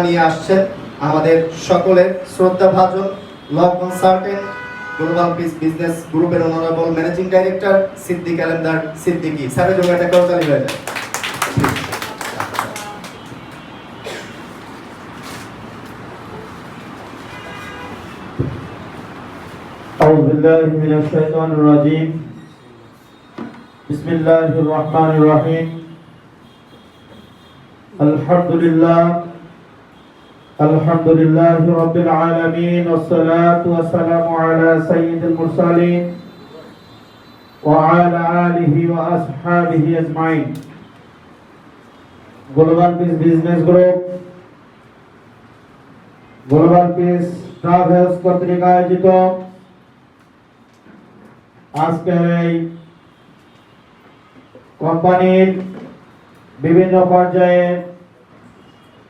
নিয়ে আসছেন আমাদের সকলের শ্রদ্ধাভাজন ল কনসালটেন্ট গ্লোবাল পিস বিজনেস গ্রুপের honourable managing director Siddique Alamdar Siddiqui স্যারের জন্য একটা করতালি হয়ে যায়। أعوذ بالله من الشيطان الرجيم بسم الله الرحمن الرحيم الحمد لله رب العالمين والصلاة والسلام على سيد المرسلين وعلى آله وأصحابه أجمعين Global Peace Business Group Global Peace Travels কর্তৃক আয়োজিত আজকের এই কোম্পানির বিভিন্ন পর্যায়ে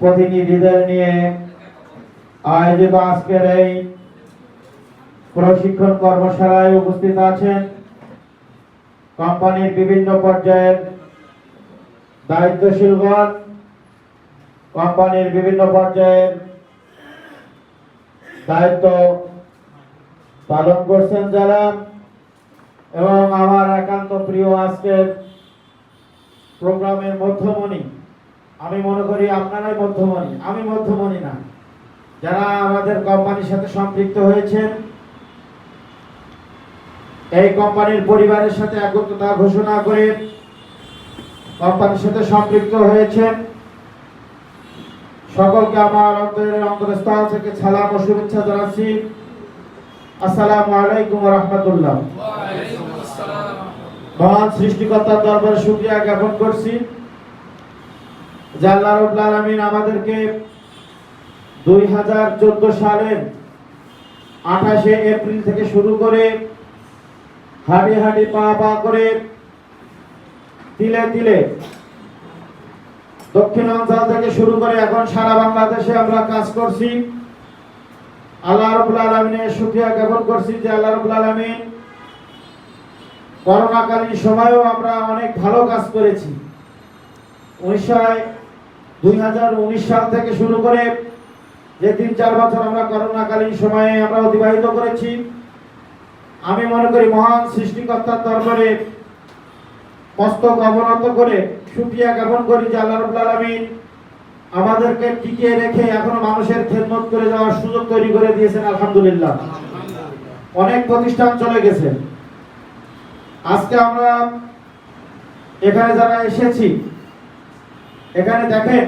প্রতিনিধিদের নিয়ে আয়োজিত আজকের এই প্রশিক্ষণ কর্মশালায় উপস্থিত আছেন কোম্পানির বিভিন্ন পর্যায়ের দায়িত্বশীলগণ, কোম্পানির বিভিন্ন পর্যায়ের দায়িত্ব পালন করছেন যারা, এবং আমার একান্ত প্রিয় আজকের প্রোগ্রামের মধ্যমণি, আমি মনে করি আপনারাই মধ্যমণি, আমি মধ্যমণি না, যারা আমাদের কোম্পানির সাথে সম্পৃক্ত হয়েছেন, এই কোম্পানির পরিবারের সাথে একত্রতা ঘোষণা করে কোম্পানির সাথে সম্পৃক্ত হয়েছেন, সকলকে আমার অন্তরের অন্তরস্থল থেকে সালাম ও শুভেচ্ছা জানাচ্ছি। আসসালামু আলাইকুম ওয়া রাহমাতুল্লাহ। মহান সৃষ্টিকর্তার দরবারে শুকরিয়া জ্ঞাপন করছি যে আল্লাহ রাব্বুল আলামিন আমাদেরকে 2014 সালের 28শে এপ্রিল থেকে শুরু করে হাঁটি হাঁটি পা পা করে তিলে তিলে দক্ষিণাঞ্চল থেকে শুরু করে এখন সারা বাংলাদেশে আমরা কাজ করছি। আল্লাহ রাব্বুল আলামিনের শুকরিয়া জ্ঞাপন করছি যে আল্লাহ রাব্বুল আলামিন করোনাকালীন সময়েও আমরা অনেক ভালো কাজ করেছি। 2019 সাল থেকে শুরু করে যে 3-4 বছর আমরা করোনাকালীন সময়ে আমরা অতিবাহিত করেছি, আমি মনে করি মহান সৃষ্টিকর্তার দরবারে মস্তক অবনত করে শুকরিয়া জ্ঞাপন করি যে আল্লাহ রাব্বুল আলামিন আমাদেরকে টিকিয়ে রেখে এখনো মানুষের খেদমত করে যাওয়ার সুযোগ তৈরি করে দিয়েছেন। আলহামদুলিল্লাহ। অনেক প্রতিষ্ঠান চলে গেছে, আজকে আমরা এখানে যারা এসেছি, এখানে দেখেন